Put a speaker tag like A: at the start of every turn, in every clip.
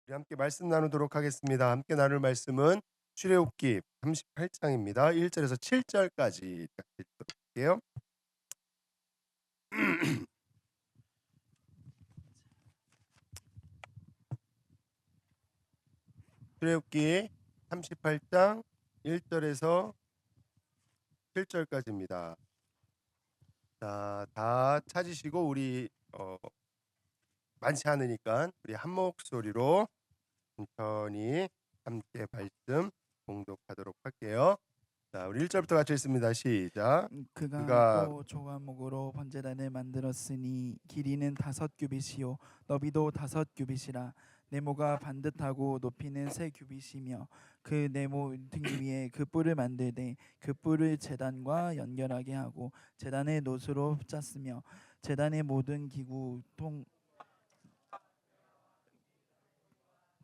A: 우리 함께 말씀 나누도록 하겠습니다. 함께 나눌 말씀은 출애굽기 38장입니다. 1절에서 7절까지 읽도록 할게요. 출애굽기 38장 1절에서 7절까지입니다. 자, 다 찾으시고 우리 많지 않으니까 우리 한 목소리로 천천히 함께 말씀 공독하도록 할게요. 자, 우리 1절부터 같이 읽습니다. 시작.
B: 그가
A: 그가
B: 또 조각목으로 번제단을 만들었으니 길이는 5규빗이요 너비도 5규빗이라 네모가 반듯하고 높이는 3규빗이며 그 네모 등 위에 그 뿔을 만들되 그 뿔을 제단과 연결하게 하고 제단의 노수로 짰으며 제단의 모든 기구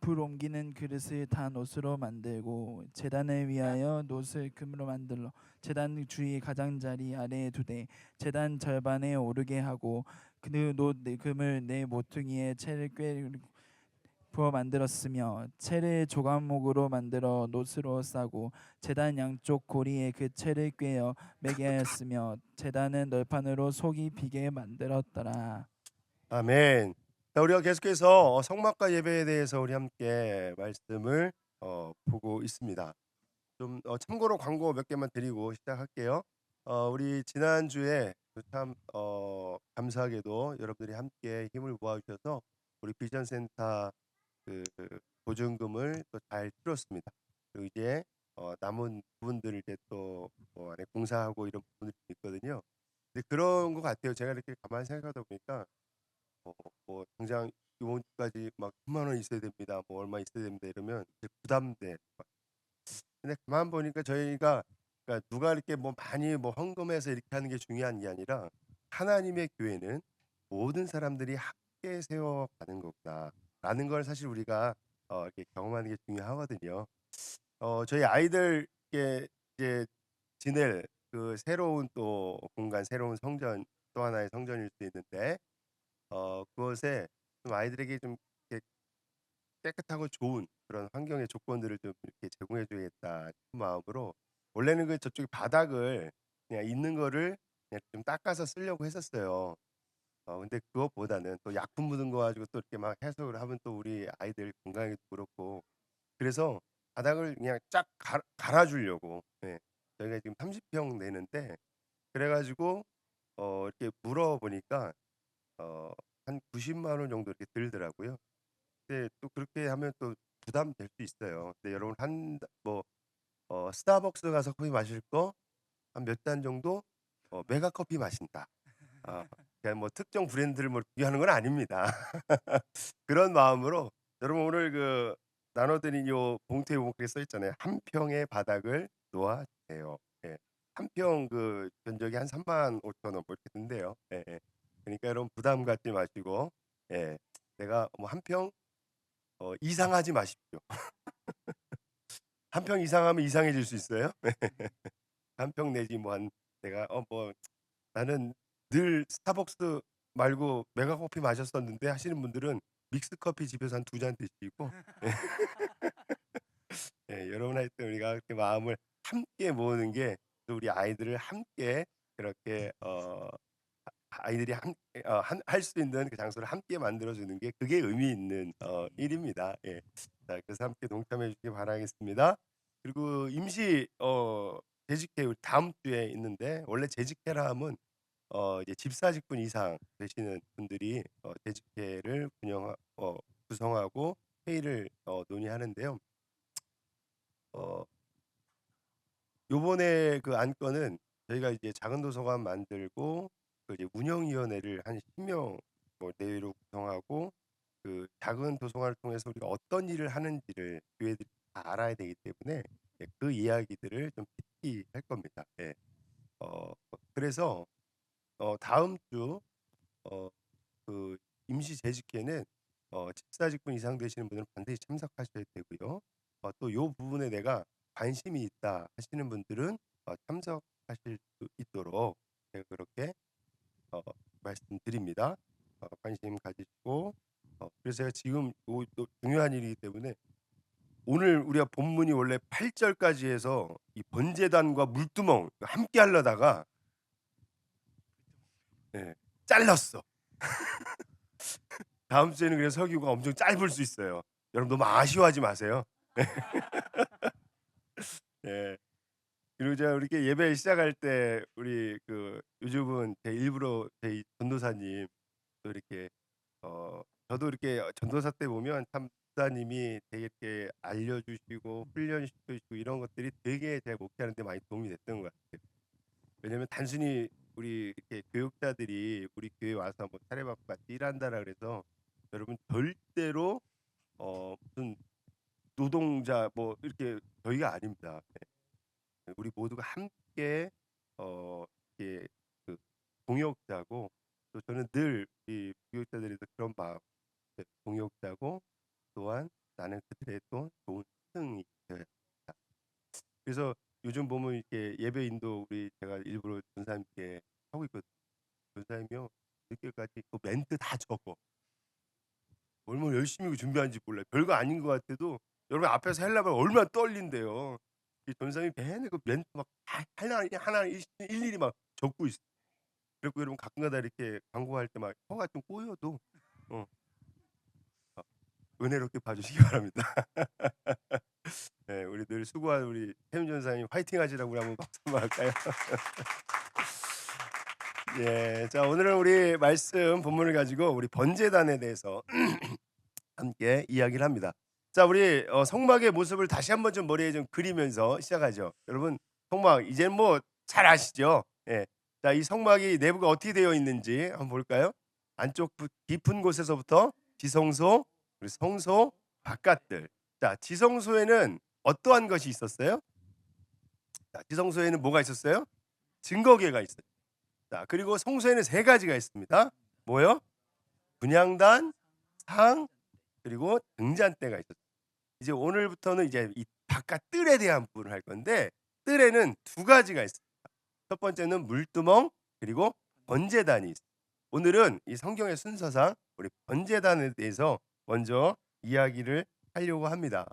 B: 불 옮기는 그릇을 다 노스로 만들고 제단을 위하여 노스를 금으로 만들어 제단 주위 가장자리 아래에 두되 제단 절반에 오르게 하고 그노 금을 네 모퉁이에 채를 꿰 부어 만들었으며 채를 조각목으로 만들어 노스로 싸고 제단 양쪽 고리에 그 채를 꿰어 매게 하였으며 제단은 널판으로 속이 비게 만들었더라.
A: 아멘. 자, 우리가 계속해서 성막과 예배에 대해서 우리 함께 말씀을 보고 있습니다. 좀 참고로 광고 몇 개만 드리고 시작할게요. 우리 지난주에 참 감사하게도 여러분들이 함께 힘을 모아주셔서 우리 비전센터 그 보증금을 또 잘 치렀습니다. 그리고 이제 남은 부분들을 이제 또 안에 공사하고 이런 부분들이 있거든요. 근데 그런 것 같아요. 제가 이렇게 가만히 생각하다 보니까 어 당장 이번 주까지 막 10만 원 있어야 됩니다. 뭐 얼마 있어야 됩니다. 이러면 이제 부담돼. 근데 가만 보니까 저희가 그러니까 누가 이렇게 뭐 많이 뭐 헌금해서 이렇게 하는 게 중요한 게 아니라 하나님의 교회는 모든 사람들이 함께 세워가는 거구나라는 걸 사실 우리가 이렇게 경험하는 게 중요하거든요. 저희 아이들께 이제 지낼 그 새로운 또 공간, 새로운 성전 또 하나의 성전일 수 있는데 그것에 좀 아이들에게 좀 이렇게 깨끗하고 좋은 그런 환경의 조건들을 좀 이렇게 제공해 줘야겠다 싶은 마음으로 원래는 그 저쪽에 바닥을 그냥 있는 거를 그냥 좀 닦아서 쓰려고 했었어요. 근데 그것보다는 또 약품 묻은 거 가지고 또 이렇게 막 해석을 하면 또 우리 아이들 건강에도 그렇고 그래서 바닥을 그냥 쫙 갈아 주려고 예. 저희가 지금 30평 내는데 그래 가지고 이렇게 물어보니까 어 한 90만 원 정도 이렇게 들더라고요. 근데 또 그렇게 하면 또 부담될 수 있어요. 근데 여러분 한 뭐 스타벅스 가서 커피 마실 거 한 몇 잔 정도 메가 커피 마신다. 아 그냥 뭐 특정 브랜드를 뭐 비교하는 건 아닙니다. 그런 마음으로 여러분 오늘 그 나눠 드린 요 봉투에 보면 그렇게 써 있잖아요. "한 평의 바닥을 놓아 주세요." 예. 한 평 그 면적이 한 35,000원 뭐 이렇게 든대요. 예예. 그러니까 여러분 부담 갖지 마시고 예. 내가 뭐 한 평 이상하지 마십시오. 한 평 이상하면 이상해질 수 있어요. 한 평 내지 뭐 한 내가 뭐 나는 늘 스타벅스 말고 메가커피 마셨었는데 하시는 분들은 믹스커피 집에서 한 2잔 드시고 예 여러분 하여튼 우리가 그렇게 마음을 함께 모으는 게 또 우리 아이들을 함께 그렇게 아이들이 함 할 수 있는 그 장소를 함께 만들어 주는 게 그게 의미 있는 일입니다. 예. 자 그래서 함께 동참해 주시기 바라겠습니다. 그리고 임시 재직회 우리 다음 주에 있는데 원래 재직회라 하면 이제 집사직분 이상 되시는 분들이 재직회를 구성하고 회의를 논의하는데요. 어 요번에 그 안건은 저희가 이제 작은 도서관 만들고 그 이제 운영위원회를 한 10명 뭐 내외로 구성하고 그 작은 도서관을 통해서 우리가 어떤 일을 하는지를 교회들이 다 알아야 되기 때문에 예 그 이야기들을 좀 깊이 할 겁니다. 예. 그래서 다음 주 어 그 임시 재직회는 집사직분 이상 되시는 분들은 반드시 참석하셔야 되고요. 또 요 부분에 내가 관심이 있다 하시는 분들은 참석하실 수 있도록 제가 그렇게 어 말씀드립니다. 관심 가지시고 그래서 제가 지금 또 중요한 일이기 때문에 오늘 우리가 본문이 원래 8절까지 해서 이 번제단과 물두멍 함께 하려다가 예, 잘랐어. 다음 주에는 그래서 설교가 엄청 짧을 수 있어요. 여러분 너무 아쉬워하지 마세요. 예. 그리고 제가 이렇게 예배 시작할 때 우리 요즘은 제 일부러 제 전도사님 또 이렇게 저도 이렇게 전도사 때 보면 참 목사님이 되게 이렇게 알려주시고 훈련시켜주시고 이런 것들이 되게 제가 목회하는 데 많이 도움이 됐던 것 같아요. 왜냐면 단순히 우리 이렇게 교육자들이 우리 교회 와서 뭐 차례받고 같이 일한다라 그래서 여러분 절대로 무슨 노동자 뭐 이렇게 저희가 아닙니다. 우리 모두가 함께 이렇게 동역자고 또 저는 늘 이 교육자들에서 그런 마음 동역자고 또한 나는 그들의 또 좋은 스승이 되어야 한다. 그래서 요즘 보면 이렇게 예배 인도 우리 제가 일부러 전사님께 하고 있거든요. 전사님이요 늦게까지 그 멘트 다 적어. 얼마나 열심히 준비한지 몰라요. 별거 아닌 것 같아도 여러분 앞에서 하려면 얼마나 떨린대요. 이 전사님이 맨날 그 멘트 막 하나 일일이 막 적고 있어. 그리고 여러분 가끔가다 이렇게 광고할 때 막 혀가 좀 꼬여도 어, 은혜롭게 봐주시기 바랍니다. 네, 우리 늘 수고한 우리 태윤 전사님 화이팅 하시라고 우리 한번 박수 한번 할까요? 예, 자 오늘은 우리 말씀 본문을 가지고 우리 번제단에 대해서 함께 이야기를 합니다. 자 우리 성막의 모습을 다시 한번 좀 머리에 좀 그리면서 시작하죠. 여러분 성막 이제 뭐 잘 아시죠? 예, 자 이 성막이 내부가 어떻게 되어 있는지 한번 볼까요? 안쪽 깊은 곳에서부터 지성소, 그리고 성소 바깥들. 자 지성소에는 어떠한 것이 있었어요? 자, 지성소에는 뭐가 있었어요? 증거궤가 있어요. 자 그리고 성소에는 세 가지가 있습니다. 뭐요? 분향단, 상, 그리고 등잔대가 있었어요. 이제 오늘부터는 이제 이 바깥 뜰에 대한 부분을 할 건데 뜰에는 두 가지가 있습니다. 첫 번째는 물두멍 그리고 번제단이 있습니다. 오늘은 이 성경의 순서상 우리 번제단에 대해서 먼저 이야기를 하려고 합니다.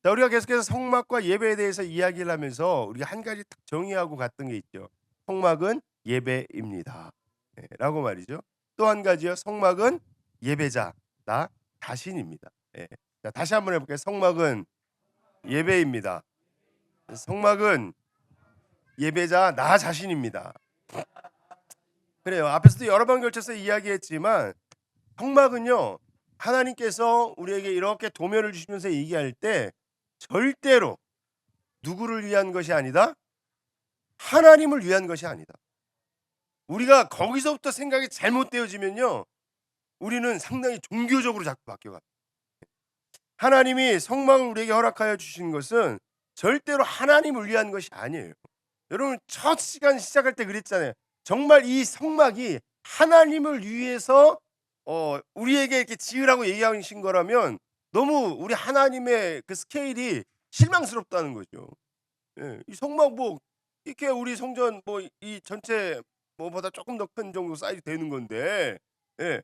A: 자, 우리가 계속해서 성막과 예배에 대해서 이야기를 하면서 우리가 한 가지 딱 정의하고 갔던 게 있죠. 성막은 예배입니다. 네, 라고 말이죠. 또 한 가지요. 성막은 예배자 나 자신입니다. 네. 자, 다시 한번 해볼게요. 성막은 예배입니다. 성막은 예배자 나 자신입니다. 그래요. 앞에서도 여러 번 걸쳐서 이야기했지만 성막은요. 하나님께서 우리에게 이렇게 도면을 주시면서 얘기할 때 절대로 누구를 위한 것이 아니다. 하나님을 위한 것이 아니다. 우리가 거기서부터 생각이 잘못되어지면요. 우리는 상당히 종교적으로 자꾸 바뀌어갑니다. 하나님이 성막을 우리에게 허락하여 주신 것은 절대로 하나님을 위한 것이 아니에요. 여러분 첫 시간 시작할 때 그랬잖아요. 정말 이 성막이 하나님을 위해서 우리에게 이렇게 지으라고 얘기하신 거라면 너무 우리 하나님의 그 스케일이 실망스럽다는 거죠. 예, 이 성막 뭐 이렇게 우리 성전 뭐 이 전체 뭐보다 조금 더 큰 정도 사이즈 되는 건데, 예,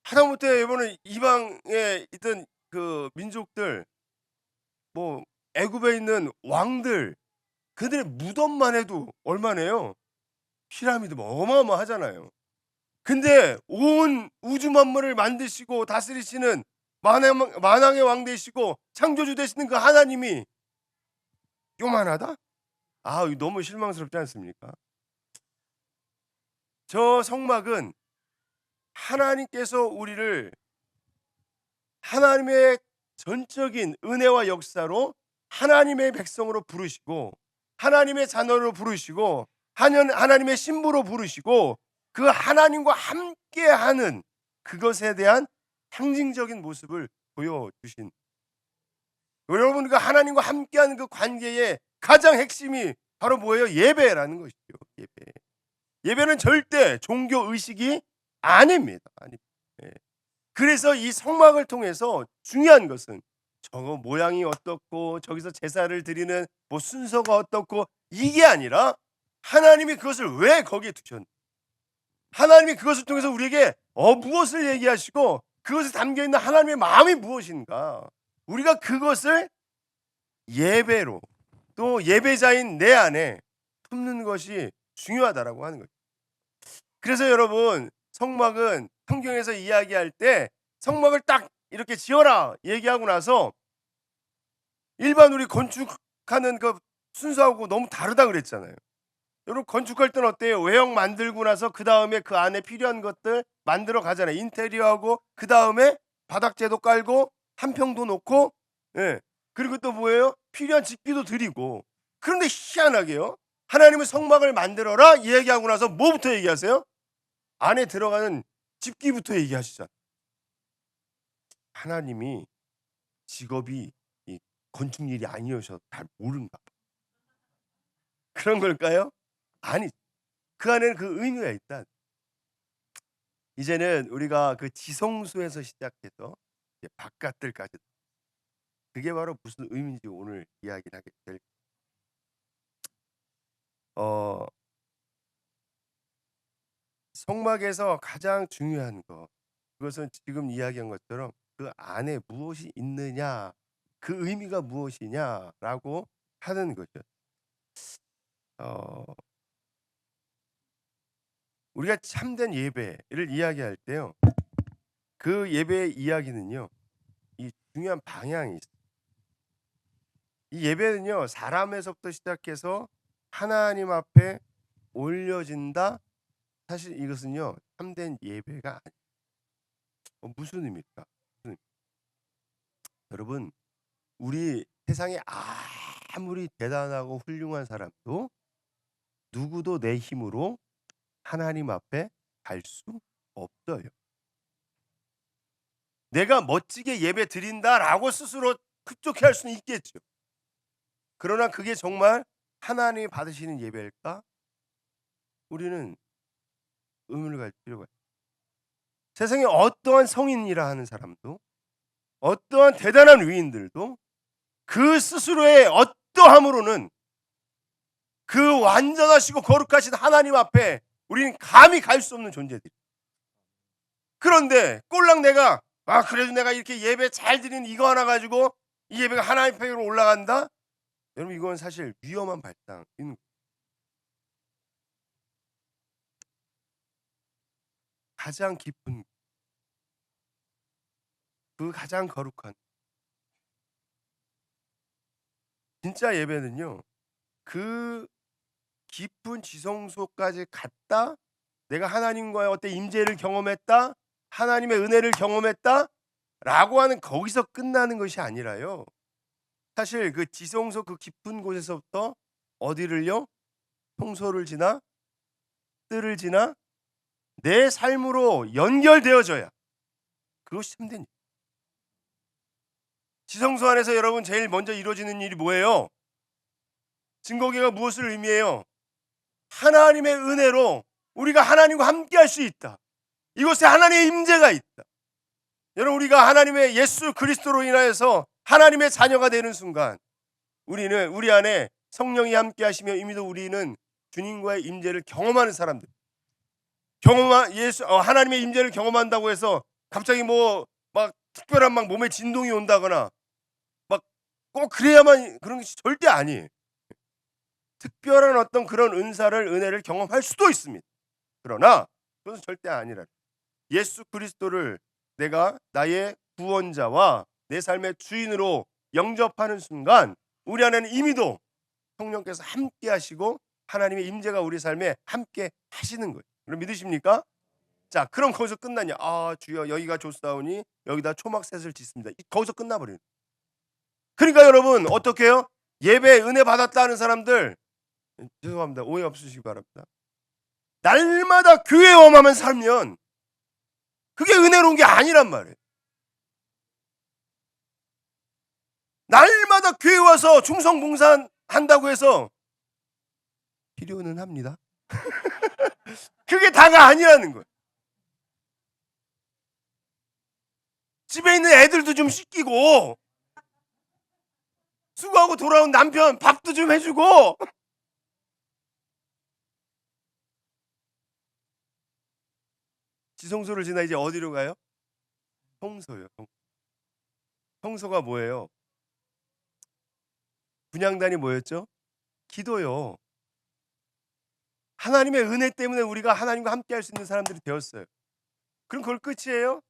A: 하다못해 이번에 이방에 있던 그 민족들 뭐 애굽에 있는 왕들 그들의 무덤만 해도 얼마네요? 피라미드 뭐 어마어마하잖아요. 근데 온 우주 만물을 만드시고 다스리시는 만왕의 왕 되시고 창조주 되시는 그 하나님이 요만하다? 아, 이거 너무 실망스럽지 않습니까? 저 성막은 하나님께서 우리를 하나님의 전적인 은혜와 역사로 하나님의 백성으로 부르시고 하나님의 자녀로 부르시고 하나님의 신부로 부르시고 그 하나님과 함께하는 그것에 대한 상징적인 모습을 보여주신 여러분과 하나님과 함께하는 그 관계의 가장 핵심이 바로 뭐예요? 예배라는 것이죠. 예배. 예배는 절대 종교 의식이 아닙니다. 예. 그래서 이 성막을 통해서 중요한 것은 저거 모양이 어떻고 저기서 제사를 드리는 뭐 순서가 어떻고 이게 아니라 하나님이 그것을 왜 거기에 두셨는지 하나님이 그것을 통해서 우리에게 무엇을 얘기하시고 그것에 담겨있는 하나님의 마음이 무엇인가, 우리가 그것을 예배로, 또 예배자인 내 안에 품는 것이 중요하다라고 하는 거죠. 그래서 여러분, 성막은 성경에서 이야기할 때 성막을 딱 이렇게 지어라 얘기하고 나서 일반 우리 건축하는 그 순서하고 너무 다르다 그랬잖아요. 여러분, 건축할 때는 어때요? 외형 만들고 나서 그 다음에 그 안에 필요한 것들 만들어 가잖아요. 인테리어하고 그 다음에 바닥재도 깔고 한평도 놓고, 예. 그리고 또 뭐예요? 필요한 집기도 드리고. 그런데 희한하게요, 하나님은 성막을 만들어라 얘기하고 나서 뭐부터 얘기하세요? 안에 들어가는 집기부터 얘기하시잖아요. 하나님이 직업이 이 건축 일이 아니어서 잘 모른가 봐. 그런 걸까요? 아니, 그 안에는 그 의미가 있다. 이제는 우리가 그 지성소에서 시작해서 이제 바깥들까지, 그게 바로 무슨 의미인지 오늘 이야기를 하게 될. 어, 성막에서 가장 중요한 것, 그것은 지금 이야기한 것처럼 그 안에 무엇이 있느냐, 그 의미가 무엇이냐라고 하는 거죠. 어, 우리가 참된 예배를 이야기할 때요, 그 예배의 이야기는요, 이 중요한 방향이 있어요. 이 예배는요, 사람에서부터 시작해서 하나님 앞에 올려진다. 사실 이것은요, 참된 예배가 아니에요. 무슨 의미일까? 무슨 의미? 여러분, 우리 세상에 아무리 대단하고 훌륭한 사람도 누구도 내 힘으로 하나님 앞에 갈 수 없어요. 내가 멋지게 예배 드린다라고 스스로 흡족해 할 수는 있겠죠. 그러나 그게 정말 하나님이 받으시는 예배일까? 우리는 의문을 가질 필요가 있어요. 세상에 어떠한 성인이라 하는 사람도, 어떠한 대단한 위인들도 그 스스로의 어떠함으로는 그 완전하시고 거룩하신 하나님 앞에 우리는 감히 갈 수 없는 존재들이. 그런데 꼴랑 내가 그래도 내가 이렇게 예배 잘 드리는 이거 하나 가지고 이 예배가 하나님 앞으로 올라간다? 여러분, 이건 사실 위험한 발상인 거예요. 가장 깊은, 그 가장 거룩한 진짜 예배는요, 그 깊은 지성소까지 갔다, 내가 하나님과의 어떤 임재를 경험했다, 하나님의 은혜를 경험했다 라고 하는 거기서 끝나는 것이 아니라요, 사실 그 지성소 그 깊은 곳에서부터 어디를요? 성소를 지나 뜰을 지나 내 삶으로 연결되어져야 그것이 참된 일. 지성소 안에서 여러분 제일 먼저 이루어지는 일이 뭐예요? 증거계가 무엇을 의미해요? 하나님의 은혜로 우리가 하나님과 함께 할 수 있다. 이곳에 하나님의 임재가 있다. 여러분, 우리가 하나님의 예수 그리스도로 인하여서 하나님의 자녀가 되는 순간 우리는 우리 안에 성령이 함께 하시며 이미도 우리는 주님과의 임재를 경험하는 사람들. 하나님의 임재를 경험한다고 해서 갑자기 뭐 막 특별한 막 몸에 진동이 온다거나 막 꼭 그래야만, 그런 것이 절대 아니에요. 특별한 어떤 그런 은혜를 경험할 수도 있습니다. 그러나 그것은 절대 아니라, 예수 그리스도를 내가 나의 구원자와 내 삶의 주인으로 영접하는 순간 우리 안에는 이미도 성령께서 함께 하시고 하나님의 임재가 우리 삶에 함께 하시는 거예요. 그럼 믿으십니까? 자, 그럼 거기서 끝나냐? 주여, 여기가 좋사오니 여기다 초막셋을 짓습니다. 거기서 끝나버려요. 그러니까 여러분, 어떻게 해요? 예배 은혜 받았다는 사람들, 죄송합니다, 오해 없으시기 바랍니다. 날마다 교회 오만 살면 그게 은혜로운 게 아니란 말이에요. 날마다 교회 와서 중성봉사 한다고 해서 필요는 합니다. 그게 다가 아니라는 거예요. 집에 있는 애들도 좀 씻기고, 수고하고 돌아온 남편 밥도 좀 해주고, 지성소를 지나 이제 어디로 가요? 성소요. 성소가 뭐예요? 분향단이 뭐였죠? 기도요. 하나님의 은혜 때문에 우리가 하나님과 함께할 수 있는 사람들이 되었어요. 그럼 그걸 끝이에요?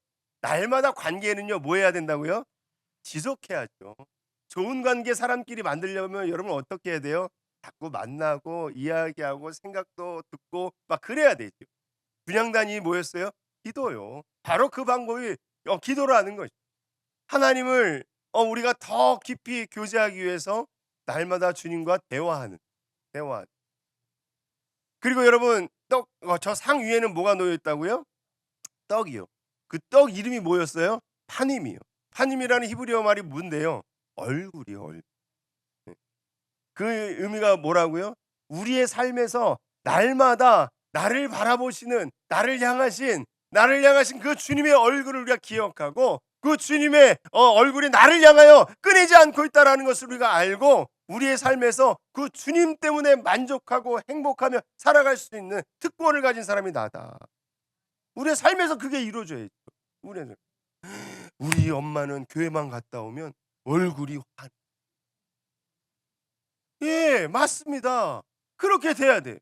A: 날마다 관계는요 뭐 해야 된다고요? 지속해야죠. 좋은 관계 사람끼리 만들려면 여러분 어떻게 해야 돼요? 자꾸 만나고 이야기하고 생각도 듣고 막 그래야 되죠. 분향단이 뭐였어요? 기도요. 바로 그 방법이 기도라는 것이죠. 하나님을 우리가 더 깊이 교제하기 위해서 날마다 주님과 대화하는. 그리고 여러분 저 상 위에는 뭐가 놓여 있다고요? 떡이요. 그 떡 이름이 뭐였어요? 파님이요. 파님이라는 히브리어 말이 뭔데요? 얼굴이요, 얼굴. 네. 그 의미가 뭐라고요? 우리의 삶에서 날마다 나를 향하신 그 주님의 얼굴을 우리가 기억하고 그 주님의 얼굴이 나를 향하여 끊이지 않고 있다라는 것을 우리가 알고 우리의 삶에서 그 주님 때문에 만족하고 행복하며 살아갈 수 있는 특권을 가진 사람이 나다. 우리의 삶에서 그게 이루어져야죠. 우리 엄마는 교회만 갔다 오면 얼굴이 환. 예, 맞습니다. 그렇게 돼야 돼.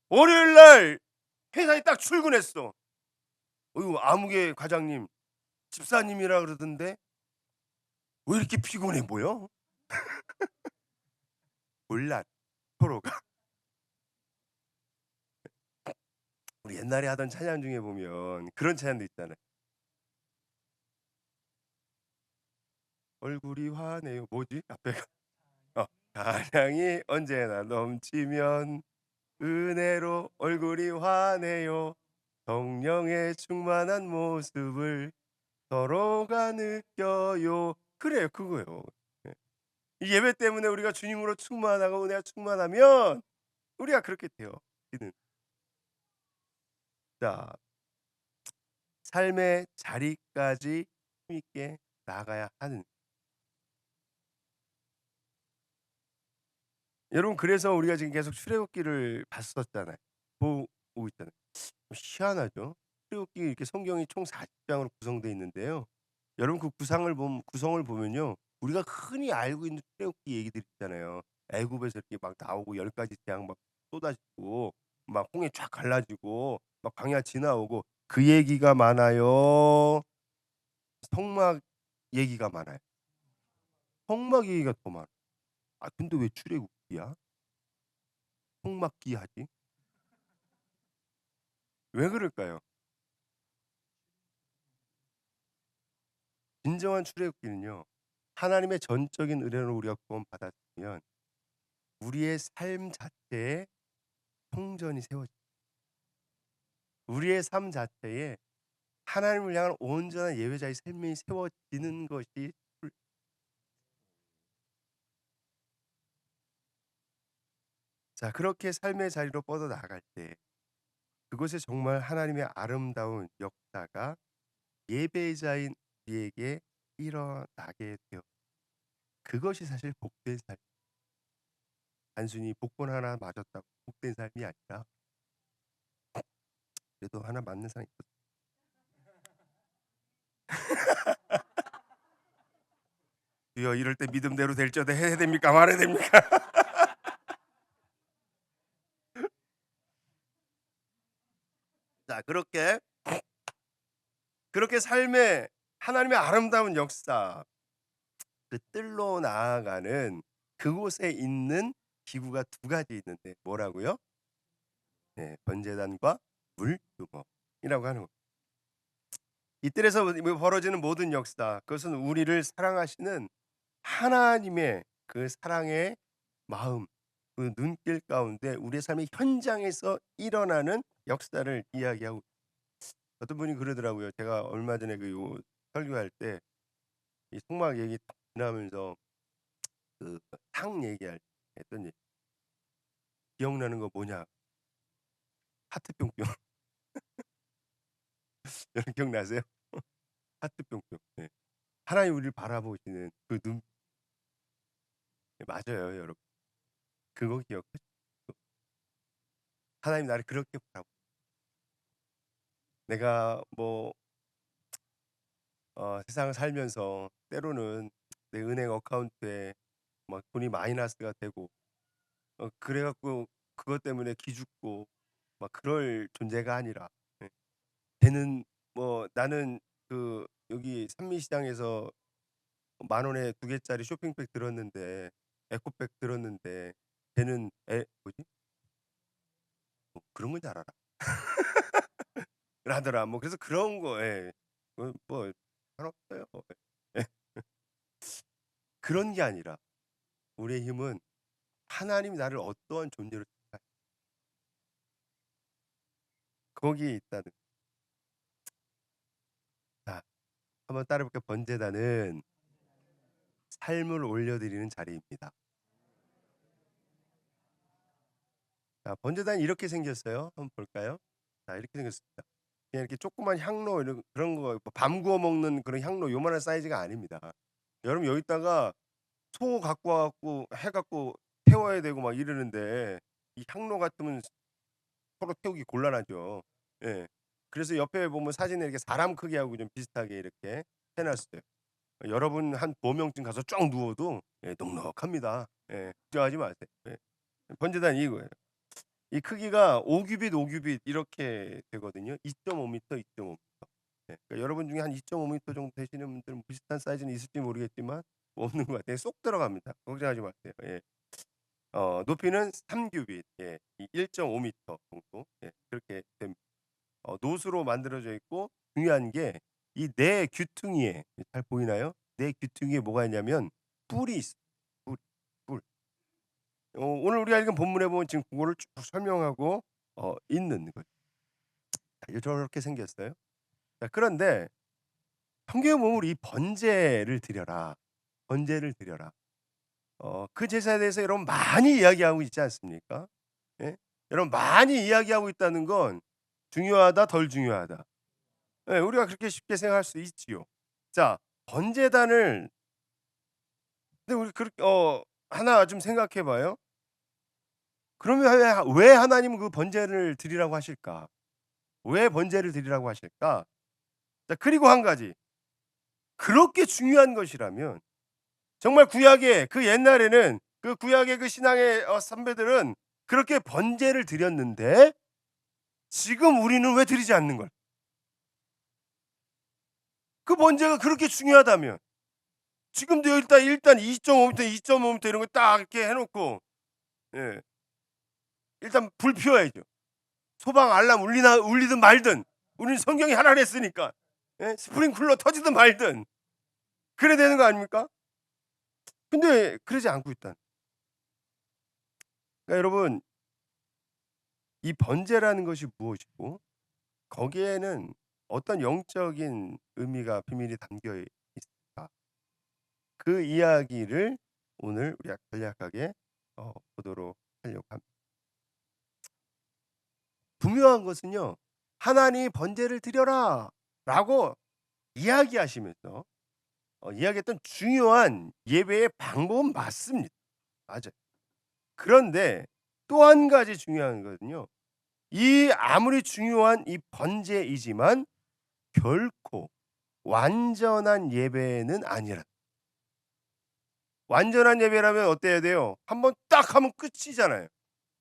A: 월요일 날 회사에 딱 출근했어. 어이구, 아무개 과장님, 집사님이라 그러던데 왜 이렇게 피곤해 보여? 몰라, 서로가. 우리 옛날에 하던 찬양 중에 보면 그런 찬양도 있잖아요. 얼굴이 환해요. 뭐지? 앞에가 찬양이 언제나 넘치면 은혜로 얼굴이 환해요. 성령의 충만한 모습을 서로가 느껴요. 그래요, 그거요. 예. 이 예배 때문에 우리가 주님으로 충만하고 은혜가 충만하면 우리가 그렇게 돼요. 자, 삶의 자리까지 힘있게 나가야 하는. 여러분, 그래서 우리가 지금 계속 출애굽기를 봤었잖아요. 보고 있잖아요. 희한하죠. 출애굽기 이렇게 성경이 총 40장으로 구성되어 있는데요. 여러분 그 구성을 보면요. 우리가 흔히 알고 있는 출애굽기 얘기들 있잖아요. 애굽에서 이렇게 막 나오고 10가지 재앙 막 쏟아지고 막 홍해 쫙 갈라지고 막 광야 지나오고 그 얘기가 많아요. 성막 얘기가 많아요. 성막 얘기가 더 많아. 아 근데 왜 출애굽기야? 성막기 하지? 왜 그럴까요? 진정한 출애굽기는요. 하나님의 전적인 은혜로 우리가 구원받았으면 우리의 삶 자체에 성전이 세워져. 우리의 삶 자체에 하나님을 향한 온전한 예배자의 삶이 세워지는 것이 자, 그렇게 삶의 자리로 뻗어 나갈 때 그곳에 정말 하나님의 아름다운 역사가 예배자인 우리에게 일어나게 되어 그것이 사실 복된 삶. 단순히 복권 하나 맞았다고 복된 삶이 아니라 그래도 하나 맞는 사람이 있거든. 주여 이럴 때 믿음대로 될지어다 해야 됩니까 말해야 됩니까? 자, 그렇게 삶의 하나님의 아름다운 역사 그 뜰로 나아가는 그곳에 있는 기구가 두 가지 있는데 뭐라고요? 네, 번제단과 물두멍이라고 하는 거. 이 뜰에서 벌어지는 모든 역사 그것은 우리를 사랑하시는 하나님의 그 사랑의 마음 그 눈길 가운데 우리의 삶의 현장에서 일어나는 역사를 이야기하고 어떤 분이 그러더라고요. 제가 얼마 전에 설교할 때 이 속막 얘기 딱 지나면서 그 상 얘기할 때 했더니 기억나는 거 뭐냐? 하트뿅뿅. 여러분 기억나세요? 하트뿅뿅. 네. 하나님 우리를 바라보시는 그 눈. 네, 맞아요, 여러분. 그거 기억하시죠? 하나님 나를 그렇게 바라보. 내가 뭐 세상을 살면서 때로는 내 은행 어카운트에 막 돈이 마이너스가 되고 그래 갖고 그것 때문에 기죽고 막 그럴 존재가 아니라 예 걔는 뭐 나는 그 여기 산미시장에서 만 원에 두 개짜리 쇼핑백 들었는데 에코백 들었는데 걔는 뭐지? 뭐 "그런 건 잘 알아?" 라더라. 뭐 그래서 그런 거에 뭐 상관없어요. 예. 그런 게 아니라 우리의 힘은 하나님이 나를 어떠한 존재로 생각하시 거기에 있다는 자 한번 따라 볼게요. 번제단은 삶을 올려드리는 자리입니다. 자 번제단이 이렇게 생겼어요. 한번 볼까요? 자 이렇게 생겼습니다. 그냥 이렇게 조그만 향로 이런 그런 거 밤 구워 먹는 그런 향로 요만한 사이즈가 아닙니다. 여러분 여기다가 소 갖고 와 갖고 해 갖고 태워야 되고 막 이러는데 이 향로 같으면 서로 태우기 곤란하죠. 예. 그래서 옆에 보면 사진에 이렇게 사람 크기하고 좀 비슷하게 이렇게 해 놨어요. 여러분 한 5명쯤 가서 쫙 누워도 넉넉합니다. 예. 걱정하지 마세요. 예. 번제단 이거예요. 이 크기가 5 규빗 이렇게 되거든요. 2.5 미터, 2.5 미터. 예. 그러니까 여러분 중에 한 2.5 미터 정도 되시는 분들은 비슷한 사이즈는 있을지 모르겠지만 뭐 없는 것 같아요. 쏙 들어갑니다. 걱정하지 마세요. 예. 높이는 3 규빗, 예, 이 1.5 미터 정도, 예, 그렇게 됩니다. 노수로 만들어져 있고 중요한 게 이 네 귀퉁이에 잘 보이나요? 네 귀퉁이에 뭐가 있냐면 뿔이 있어요. 뿔, 뿔. 오늘 우리가 읽은 본문에 보면 지금 그거를 쭉 설명하고 있는 거죠. 저렇게 생겼어요. 자, 그런데 성경에 보면 이 번제를 드려라, 번제를 드려라. 그 제사에 대해서 여러분 많이 이야기하고 있지 않습니까? 예? 여러분 많이 이야기하고 있다는 건 중요하다, 덜 중요하다. 예, 우리가 그렇게 쉽게 생각할 수 있지요. 자, 번제단을 근데 우리 그렇게 하나 좀 생각해 봐요. 그러면 왜 하나님은 그 번제를 드리라고 하실까? 왜 번제를 드리라고 하실까? 자, 그리고 한 가지. 그렇게 중요한 것이라면 정말 구약의 그 옛날에는 그 구약의 그 신앙의 선배들은 그렇게 번제를 드렸는데 지금 우리는 왜 드리지 않는 걸? 그 번제가 그렇게 중요하다면 지금도 일단 2.5m, 2.5m 이런 거 딱 이렇게 해놓고 예, 일단 불 피워야죠. 소방 알람 울리든 말든 우리는 성경이 하라 그랬으니까 예? 스프링쿨러 터지든 말든 그래야 되는 거 아닙니까? 근데 그러지 않고 있다. 그러니까 여러분 이 번제라는 것이 무엇이고 거기에는 어떤 영적인 의미가 비밀이 담겨 있을까? 그 이야기를 오늘 우리가 간략하게 보도록 하려고 합니다. 분명한 것은요. 하나님이 번제를 드려라라고 이야기하시면서 이야기했던 중요한 예배의 방법은 맞습니다. 맞아요. 그런데 또 한 가지 중요한 것은요. 이 아무리 중요한 이 번제이지만 결코 완전한 예배는 아니라. 완전한 예배라면 어때야 돼요? 한번 딱 하면 끝이잖아요.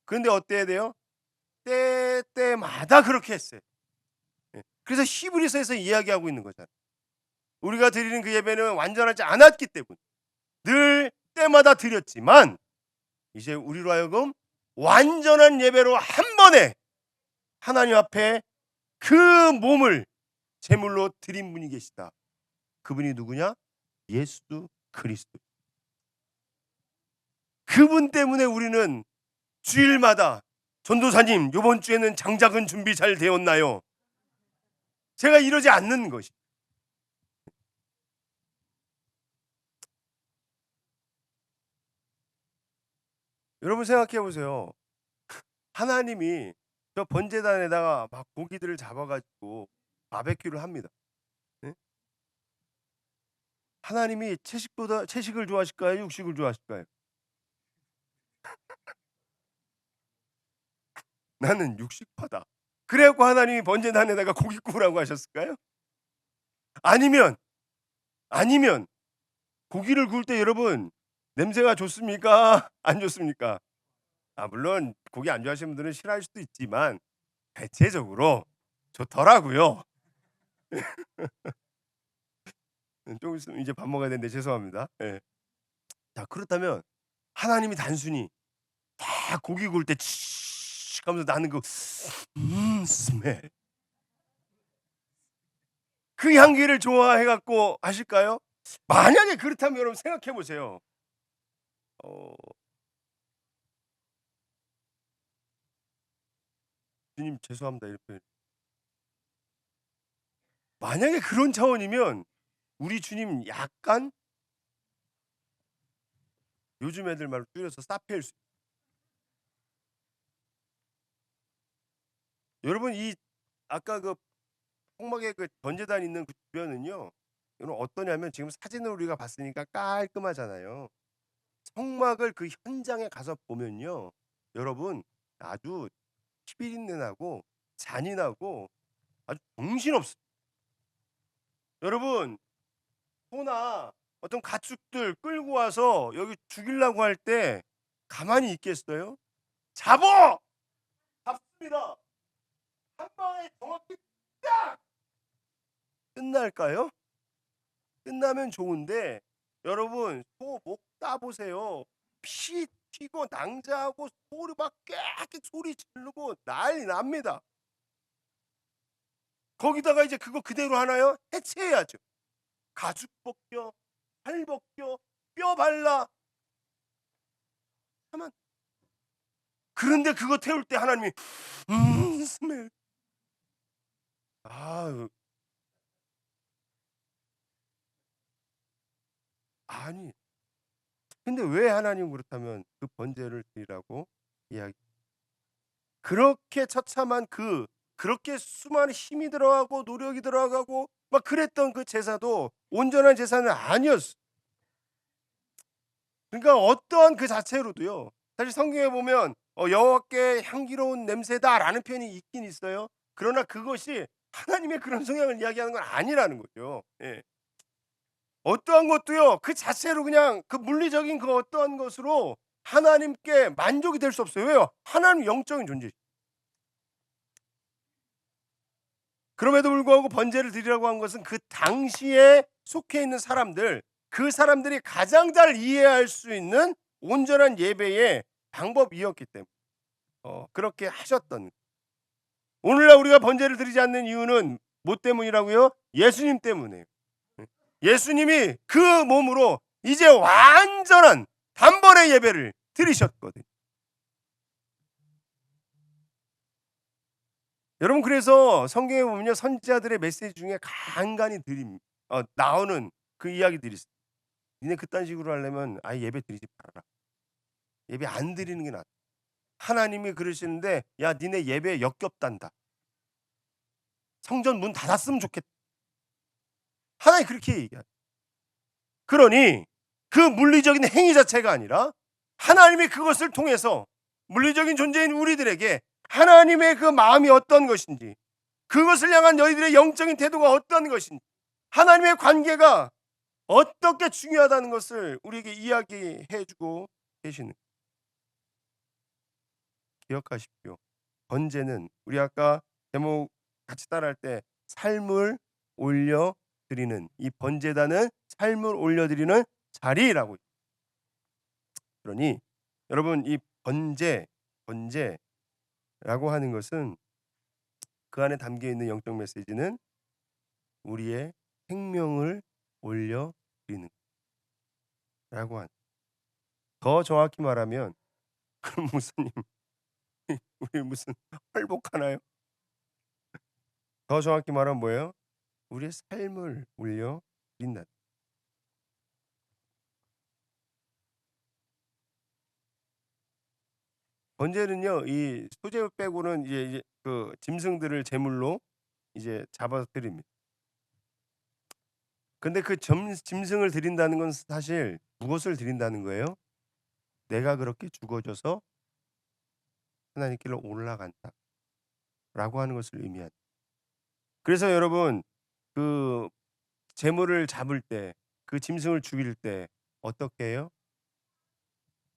A: 그런데 어때야 돼요? 때때마다 그렇게 했어요. 예. 그래서 히브리서에서 이야기하고 있는 거잖아요. 우리가 드리는 그 예배는 완전하지 않았기 때문에 늘 때마다 드렸지만 이제 우리로 하여금 완전한 예배로 한 번에 하나님 앞에 그 몸을 제물로 드린 분이 계시다. 그분이 누구냐? 예수 그리스도. 그분 때문에 우리는 주일마다 전도사님 이번 주에는 장작은 준비 잘 되었나요? 제가 이러지 않는 것이. 여러분 생각해 보세요. 하나님이 저 번제단에다가 막 고기들을 잡아가지고 바베큐를 합니다. 네? 하나님이 채식을 좋아하실까요? 육식을 좋아하실까요? 나는 육식파다. 그래갖고 하나님이 번제단에다가 고기 구우라고 하셨을까요? 아니면 고기를 구울 때 여러분 냄새가 좋습니까? 안 좋습니까? 물론 고기 안 좋아하시는 분들은 싫어할 수도 있지만 대체적으로 좋더라고요. 좀 있으면 이제 밥 먹어야 되는데 죄송합니다. 예. 자, 그렇다면 하나님이 단순히 딱 고기 구울 때 하면서 나는 그 스멜, 그 향기를 좋아해 갖고 하실까요? 만약에 그렇다면 여러분 생각해 보세요. 어 주님 죄송합니다 이렇게. 만약에 그런 차원이면 우리 주님 약간 요즘 애들 말로 줄여서 사페일 수. 여러분 이 아까 그 성막의 그 번제단 있는 그 주변은요. 여러분 어떠냐면 지금 사진을 우리가 봤으니까 깔끔하잖아요. 성막을 그 현장에 가서 보면요. 여러분 아주 피비린내 나고 잔인하고 아주 정신없어요. 여러분 소나 어떤 가축들 끌고 와서 여기 죽이려고 할 때 가만히 있겠어요? 잡어! 잡습니다. 한 방에 정확히 딱 끝날까요? 끝나면 좋은데 여러분 소 목 따보세요. 피 튀고 낭자하고 소리 막 깨끗 소리 지르고 난리 납니다. 거기다가 이제 그거 그대로 하나요? 해체해야죠. 가죽 벗겨, 살 벗겨, 뼈 발라. 하면 그런데 그거 태울 때 하나님이 스멜. 아 아니 근데 왜 하나님 그렇다면 그 번제를 드리라고 이야기. 그렇게 처참한 그렇게 수많은 힘이 들어가고 노력이 들어가고 막 그랬던 그 제사도 온전한 제사는 아니었어. 그러니까 어떠한 그 자체로도요. 사실 성경에 보면 여호와께 향기로운 냄새다라는 표현이 있긴 있어요. 그러나 그것이 하나님의 그런 성향을 이야기하는 건 아니라는 거죠. 예. 어떠한 것도요. 그 자체로 그냥 그 물리적인 그 어떠한 것으로 하나님께 만족이 될 수 없어요. 왜요? 하나님 영적인 존재죠. 그럼에도 불구하고 번제를 드리라고 한 것은 그 당시에 속해 있는 사람들, 그 사람들이 가장 잘 이해할 수 있는 온전한 예배의 방법이었기 때문에 그렇게 하셨던. 오늘날 우리가 번제를 드리지 않는 이유는 뭐 때문이라고요? 예수님 때문이에요. 예수님이 그 몸으로 이제 완전한 단번에 예배를 드리셨거든요. 여러분 그래서 성경에 보면요. 선지자들의 메시지 중에 간간히 나오는 그 이야기들이 있어요. 니네 그딴 식으로 하려면 아예 예배 드리지 말아라. 예배 안 드리는 게 낫다. 하나님이 그러시는데 야 니네 예배 역겹단다. 성전 문 닫았으면 좋겠다. 하나님 그렇게 얘기하죠. 그러니 그 물리적인 행위 자체가 아니라 하나님이 그것을 통해서 물리적인 존재인 우리들에게 하나님의 그 마음이 어떤 것인지, 그것을 향한 너희들의 영적인 태도가 어떤 것인지, 하나님의 관계가 어떻게 중요하다는 것을 우리에게 이야기해 주고 계시는. 기억하십시오. 번제는 우리 아까 제목 같이 따라할 때 삶을 올려 드리는, 이 번제단은 삶을 올려 드리는 자리라고. 그러니 여러분 이 번제라고 하는 것은 그 안에 담겨 있는 영적 메시지는 우리의 생명을 올려 드리는 라고 한. 더 정확히 말하면 그럼 목사님 우리 무슨 활복하나요? 더 정확히 말하면 뭐예요? 우리의 삶을 올려 드린다. 번제는요, 이 소재 빼고는 이제 그 짐승들을 제물로 이제 잡아서 드립니다. 근데 그 짐승을 드린다는 건 사실 무엇을 드린다는 거예요? 내가 그렇게 죽어져서 하나님께로 올라간다. 라고 하는 것을 의미한다. 그래서 여러분 그 재물을 잡을 때 그 짐승을 죽일 때 어떻게 해요?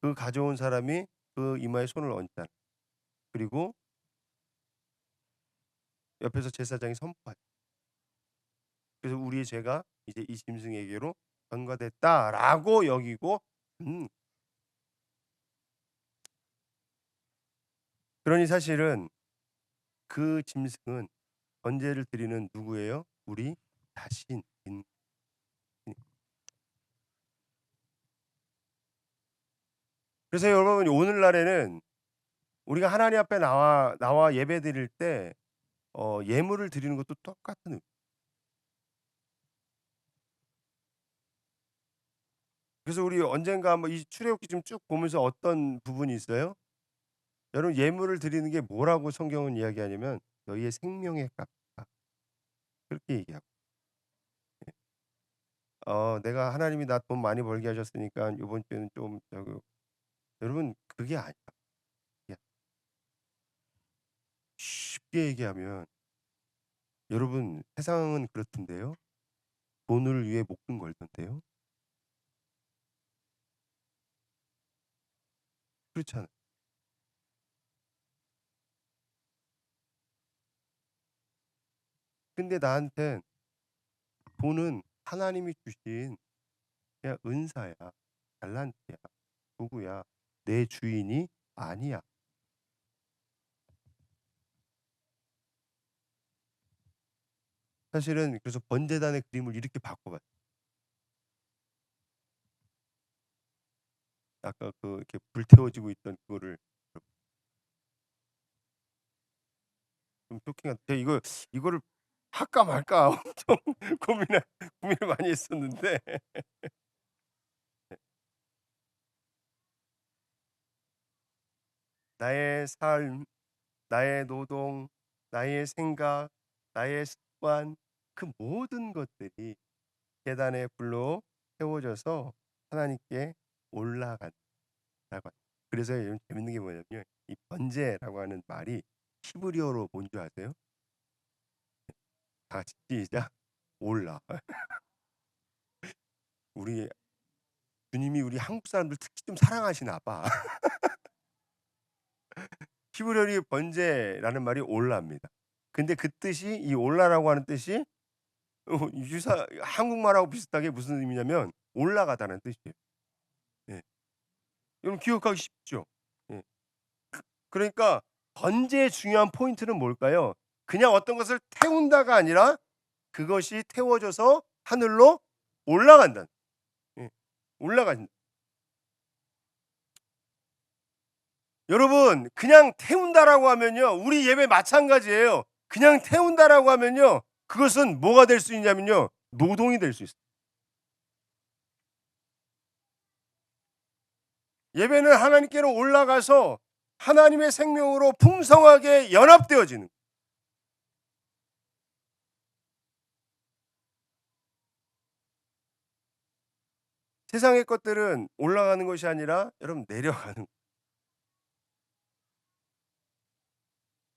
A: 그 가져온 사람이 그 이마에 손을 얹잖아요. 그리고 옆에서 제사장이 선포하죠. 그래서 우리의 죄가 이제 이 짐승에게로 전가됐다라고 여기고 음 그러니 사실은 그 짐승은 번제를 드리는 누구예요? 우리 자신인. 그래서 여러분 오늘날에는 우리가 하나님 앞에 나와 예배 드릴 때 예물을 드리는 것도 똑같은 의미. 그래서 우리 언젠가 한번 이 출애굽기 좀 쭉 보면서 어떤 부분이 있어요? 여러분 예물을 드리는 게 뭐라고 성경은 이야기하냐면 너희의 생명의 값이다. 그렇게 얘기하고. 내가 하나님이 나 돈 많이 벌게 하셨으니까 요번 주에는 좀 여러분 그게 아니야. 쉽게 얘기하면 여러분 세상은 그렇던데요. 돈을 위해 목숨 걸던데요. 그렇잖아요. 근데 나한텐 돈은 하나님이 주신 그냥 은사야. 달란트야. 도구야. 내 주인이 아니야. 사실은 그래서 번제단의 그림을 이렇게 바꿔봤어요. 아까 그 이렇게 불태워지고 있던 그거를 좀 쇼킹한. 제가 이거를 할까 말까 엄청 고민을 많이 했었는데 나의 삶, 나의 노동, 나의 생각, 나의 습관 그 모든 것들이 계단의 불로 태워져서 하나님께 올라간다고 합니다. 그래서 여러분 재밌는 게 뭐냐면요. 이 번제라고 하는 말이 히브리어로 뭔지 아세요? 다 같이 시작. 올라. 우리 주님이 우리 한국 사람들 특히 좀 사랑하시나 봐. 히브리어의 번제라는 말이 올라입니다. 근데 그 뜻이 이 올라라고 하는 뜻이 한국말하고 비슷하게 무슨 의미냐면 올라가다는 뜻이에요. 예. 여러분 기억하기 쉽죠? 예. 그러니까 번제의 중요한 포인트는 뭘까요? 그냥 어떤 것을 태운다가 아니라 그것이 태워져서 하늘로 올라간다. 예. 올라간다. 여러분 그냥 태운다라고 하면요. 우리 예배 마찬가지예요. 그냥 태운다라고 하면요. 그것은 뭐가 될 수 있냐면요. 노동이 될 수 있어요. 예배는 하나님께로 올라가서 하나님의 생명으로 풍성하게 연합되어지는. 세상의 것들은 올라가는 것이 아니라 여러분 내려가는 거예요.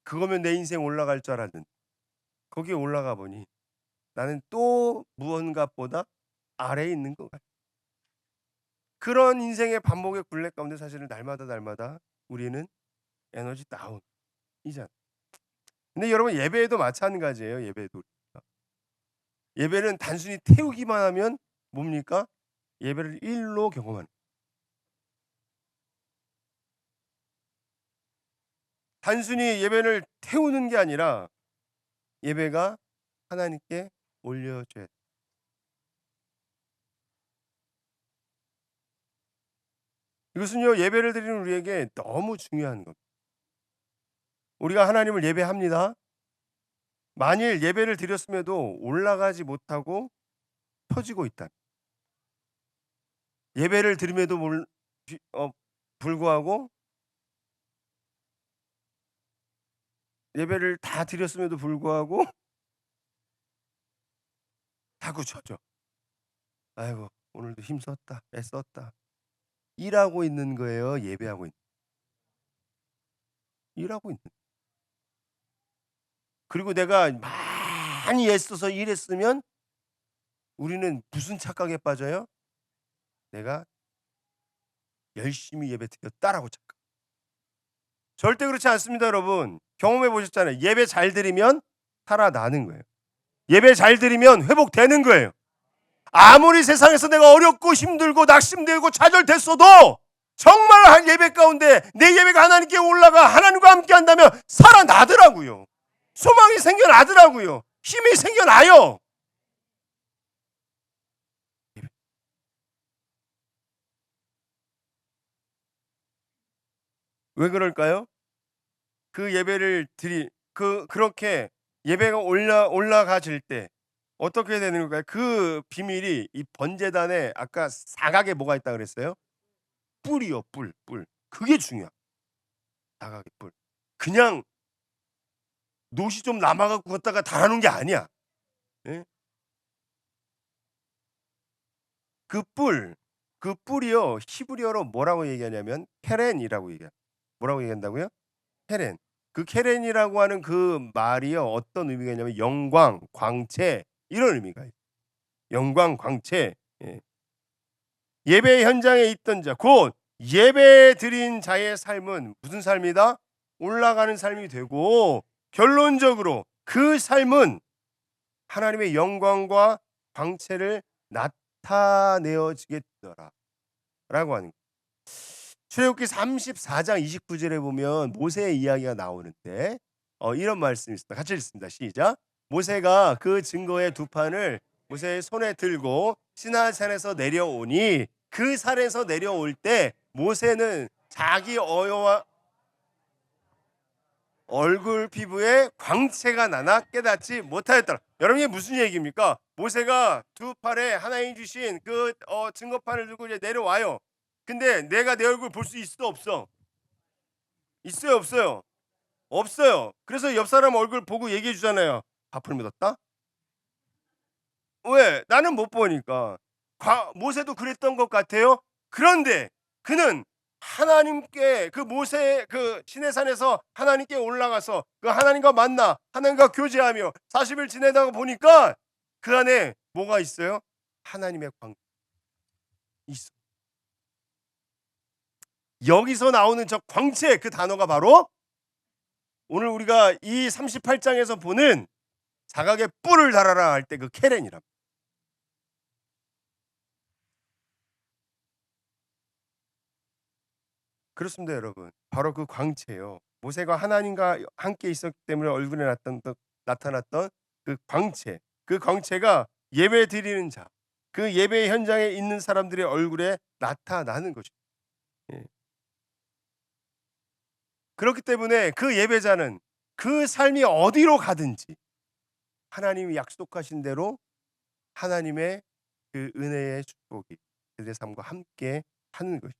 A: 그거면 내 인생 올라갈 줄 알았는데 거기에 올라가 보니 나는 또 무언가보다 아래에 있는 것 같아요. 그런 인생의 반복의 굴레 가운데 사실은 날마다 우리는 에너지 다운이잖아요. 근데 여러분 예배에도 마찬가지예요. 예배도. 예배는 단순히 태우기만 하면 뭡니까? 예배를 일로 경험하는. 단순히 예배를 태우는 게 아니라 예배가 하나님께 올려줘야 돼. 이것은요 예배를 드리는 우리에게 너무 중요한 겁니다. 우리가 하나님을 예배합니다. 만일 예배를 드렸음에도 올라가지 못하고 터지고 있다. 예배를 드림에도 불구하고 예배를 다 드렸음에도 불구하고 자꾸 져죠. 아이고 오늘도 힘썼다. 애썼다. 일하고 있는 거예요. 예배하고 있는. 일하고 있는. 그리고 내가 많이 애써서 일했으면 우리는 무슨 착각에 빠져요? 내가 열심히 예배드렸다라고 착각. 절대 그렇지 않습니다, 여러분. 경험해 보셨잖아요. 예배 잘 드리면 살아나는 거예요. 예배 잘 드리면 회복되는 거예요. 아무리 세상에서 내가 어렵고 힘들고 낙심되고 좌절됐어도 정말 한 예배 가운데 내 예배가 하나님께 올라가 하나님과 함께 한다면 살아나더라고요. 소망이 생겨나더라고요. 힘이 생겨나요. 왜 그럴까요? 그 예배를 그렇게 예배가 올라가질 때 어떻게 되는 걸까요? 그 비밀이 이 번제단에 아까 사각에 뭐가 있다 그랬어요? 뿔이요, 뿔, 뿔. 그게 중요해. 사각의 뿔. 그냥 노시 좀 남아갖고 걷다가 달아놓은 게 아니야. 예? 그 뿔, 그 뿔이요 히브리어로 뭐라고 얘기하냐면 케렌이라고 얘기해. 뭐라고 얘기한다고요? 케렌. 그 케렌이라고 하는 그 말이요 어떤 의미가 있냐면 영광, 광채 이런 의미가 있어요. 영광, 광채. 예. 예배 현장에 있던 자, 곧 예배 드린 자의 삶은 무슨 삶이다? 올라가는 삶이 되고 결론적으로 그 삶은 하나님의 영광과 광채를 나타내어지게 되더라 라고 하는 거예요. 출애굽기 34장 29절에 보면 모세의 이야기가 나오는데 이런 말씀이 있습니다. 같이 읽습니다. 시작. 모세가 그 증거의 두 판을 모세의 손에 들고 시나산에서 내려오니 그 산에서 내려올 때 모세는 자기 어여와 얼굴 피부에 광채가 나나 깨닫지 못하였더라. 여러분 이게 무슨 얘기입니까? 모세가 두 팔에 하나님 주신 그 증거판을 들고 이제 내려와요. 근데 내가 내 얼굴 볼 수 있어 없어? 있어요 없어요? 없어요. 그래서 옆 사람 얼굴 보고 얘기해 주잖아요. 밥을 묻었다? 왜? 나는 못 보니까. 모세도 그랬던 것 같아요. 그런데 그는 하나님께 그 모세 그 시내산에서 하나님께 올라가서 그 하나님과 만나 하나님과 교제하며 40일 지내다가 보니까 그 안에 뭐가 있어요? 하나님의 광 있어. 여기서 나오는 저 광채 그 단어가 바로 오늘 우리가 이 38장에서 보는 사각의 뿔을 달아라 할 때 그 케렌이랍니다. 그렇습니다, 여러분. 바로 그 광채요. 모세가 하나님과 함께 있었기 때문에 얼굴에 나타났던 그 광채. 그 광채가 예배 드리는 자, 그 예배 현장에 있는 사람들의 얼굴에 나타나는 것이죠. 예. 그렇기 때문에 그 예배자는 그 삶이 어디로 가든지 하나님이 약속하신 대로 하나님의 그 은혜의 축복이 그들의 삶과 함께 하는 것이죠.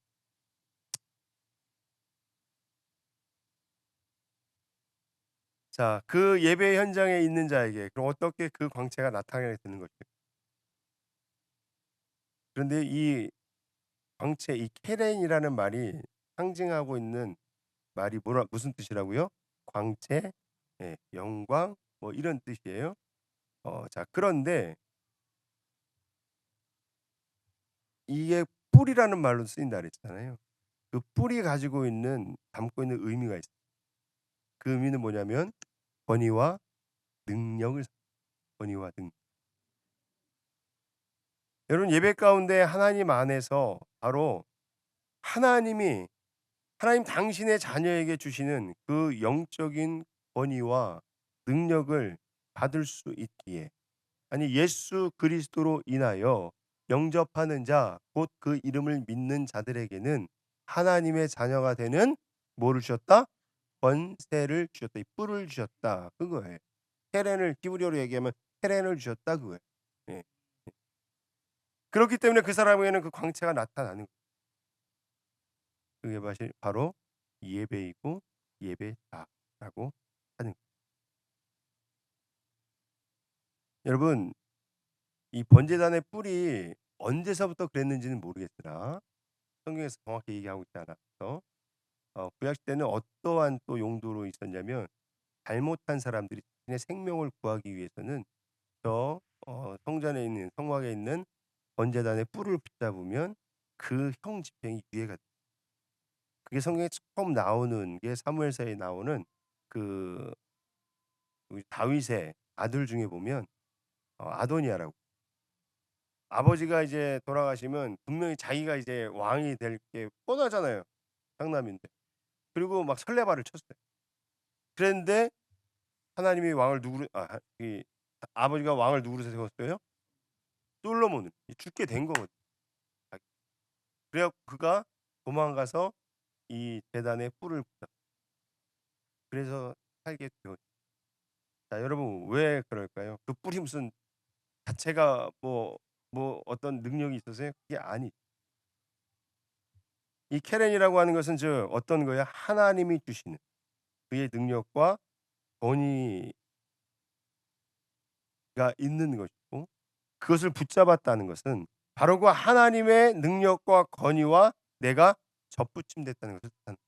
A: 자, 그 예배 현장에 있는 자에게 그럼 어떻게 그 광채가 나타나게 되는 것일까? 그런데 이 광채, 이 케렌이라는 말이 상징하고 있는 말이 무슨 뜻이라고요? 광채, 예, 영광, 뭐 이런 뜻이에요. 자, 그런데 이게 뿔이라는 말로 쓰인다 그랬잖아요. 그 뿔이 가지고 있는 담고 있는 의미가 있어요. 그 의미는 뭐냐면 권위와 능력을 권위와 능력. 여러분 예배 가운데 하나님 안에서 바로 하나님이 하나님 당신의 자녀에게 주시는 그 영적인 권위와 능력을 받을 수 있기에 아니 예수 그리스도로 인하여 영접하는 자 곧 그 이름을 믿는 자들에게는 하나님의 자녀가 되는 뭐를 주셨다? 권세를 주셨다. 이 뿔을 주셨다. 그거예요. 헤렌을 히브리어로 얘기하면 헤렌을 주셨다 그거예요. 예. 그렇기 때문에 그 사람에게는 그 광채가 나타나는 그게 바로 예배이고 예배다라고 하는 거예요. 여러분 이 번제단의 뿔이 언제서부터 그랬는지는 모르겠으나 성경에서 정확히 얘기하고 있지 않아서 구약 시대는 어떠한 또 용도로 있었냐면 잘못한 사람들이 자신의 생명을 구하기 위해서는 저 성전에 있는 성막에 있는 번제단의 뿔을 붙잡으면 그 형 집행이 유예가 돼. 그게 성경에 처음 나오는 게 사무엘서에 나오는 그 다윗의 아들 중에 보면 아도니아라고. 아버지가 이제 돌아가시면 분명히 자기가 이제 왕이 될 게 뻔하잖아요. 장남인데. 그리고 막 설레발을 쳤어요. 그랬는데 하나님이 왕을 누구로 이 아버지가 왕을 누구로 세웠어요? 솔로몬을. 죽게 된 거거든요. 그래 갖고 그가 도망가서 이 제단에 뿔을 붙여. 그래서 살게 되었죠. 자, 여러분 왜 그럴까요? 그 뿔이 무슨 자체가 뭐 어떤 능력이 있어서요? 그게 아니. 이 케렌이라고 하는 것은 즉 어떤 거야? 하나님이 주시는 그의 능력과 권위가 있는 것이고 그것을 붙잡았다는 것은 바로 그 하나님의 능력과 권위와 내가 접붙임됐다는 것을 뜻합니다.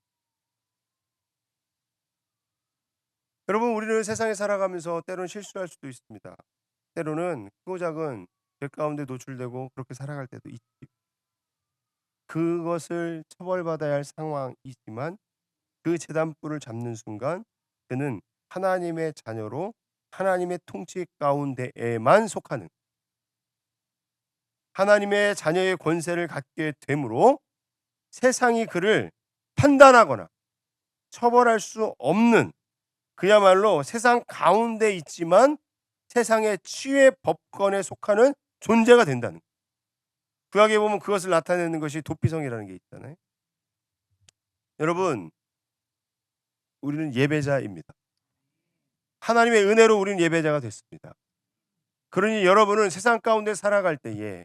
A: 여러분 우리는 세상에 살아가면서 때로는 실수할 수도 있습니다. 때로는 크고 작은 죄 가운데 노출되고 그렇게 살아갈 때도 있지. 그것을 처벌받아야 할 상황이지만 그 제단뿔을 잡는 순간 그는 하나님의 자녀로 하나님의 통치 가운데에만 속하는 하나님의 자녀의 권세를 갖게 되므로 세상이 그를 판단하거나 처벌할 수 없는 그야말로 세상 가운데 있지만 세상의 치유의 법권에 속하는 존재가 된다는 거예요. 구약에 보면 그것을 나타내는 것이 도피성이라는 게 있잖아요. 여러분 우리는 예배자입니다. 하나님의 은혜로 우리는 예배자가 됐습니다. 그러니 여러분은 세상 가운데 살아갈 때에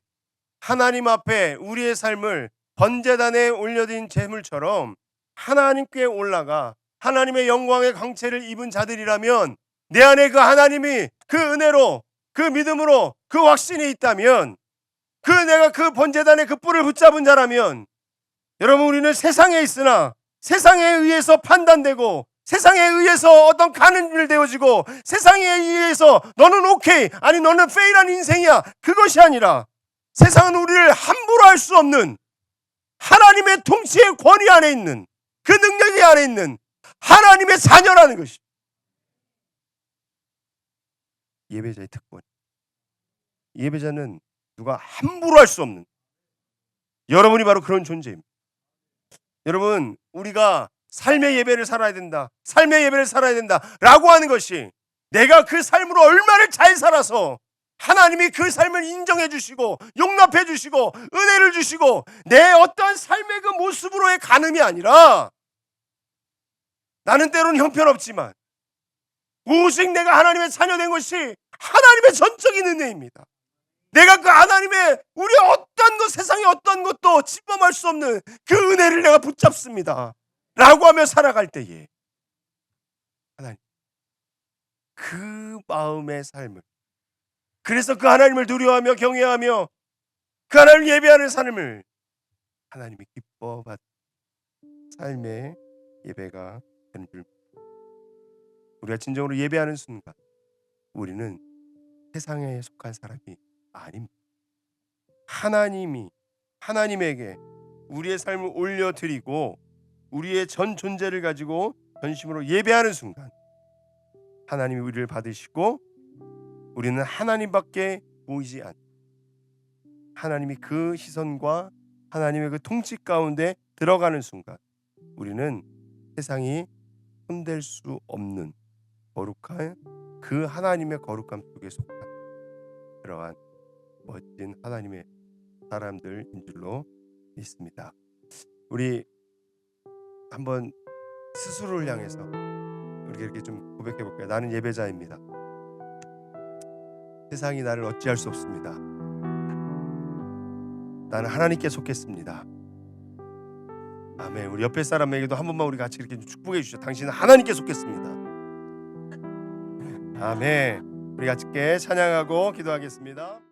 A: 하나님 앞에 우리의 삶을 번제단에 올려진 제물처럼 하나님께 올라가 하나님의 영광의 광채를 입은 자들이라면 내 안에 그 하나님이 그 은혜로 그 믿음으로 그 확신이 있다면 내가 그 번제단의 그 뿔을 붙잡은 자라면 여러분 우리는 세상에 있으나 세상에 의해서 판단되고 세상에 의해서 어떤 가는 일 되어지고 세상에 의해서 너는 오케이 아니 너는 페일한 인생이야 그것이 아니라 세상은 우리를 함부로 할 수 없는 하나님의 통치의 권위 안에 있는 그 능력이 안에 있는 하나님의 자녀라는 것이 예배자의 특권. 예배자는 누가 함부로 할 수 없는 여러분이 바로 그런 존재입니다. 여러분 우리가 삶의 예배를 살아야 된다. 삶의 예배를 살아야 된다. 라고 하는 것이 내가 그 삶으로 얼마나 잘 살아서 하나님이 그 삶을 인정해 주시고 용납해 주시고 은혜를 주시고 내 어떠한 삶의 그 모습으로의 간음이 아니라 나는 때로는 형편없지만 오직 내가 하나님의 자녀된 것이 하나님의 전적인 은혜입니다. 내가 그 하나님의 우리 어떤 것 세상의 어떤 것도 침범할 수 없는 그 은혜를 내가 붙잡습니다. 라고 하며 살아갈 때에 하나님 그 마음의 삶을 그래서 그 하나님을 두려워하며 경외하며 그 하나님을 예배하는 삶을 하나님이 기뻐받는 삶의 예배가 되는 줄 우리가 진정으로 예배하는 순간 우리는 세상에 속한 사람이 아닙니다. 하나님에게 우리의 삶을 올려드리고 우리의 전 존재를 가지고 전심으로 예배하는 순간 하나님이 우리를 받으시고 우리는 하나님밖에 보이지 않는 하나님이 그 시선과 하나님의 그 통치 가운데 들어가는 순간 우리는 세상이 손댈 수 없는 거룩한 그 하나님의 거룩함 속에 속한 그러한 멋진 하나님의 사람들인 줄로 믿습니다. 우리 한번 스스로를 향해서 우리가 이렇게 좀 고백해 볼까요? 나는 예배자입니다. 세상이 나를 어찌할 수 없습니다. 나는 하나님께 속했습니다. 아멘. 우리 옆에 사람에게도 한 번만 우리 같이 이렇게 축복해 주시죠. 당신은 하나님께 속했습니다. 아멘. 우리 같이 찬양하고 기도하겠습니다.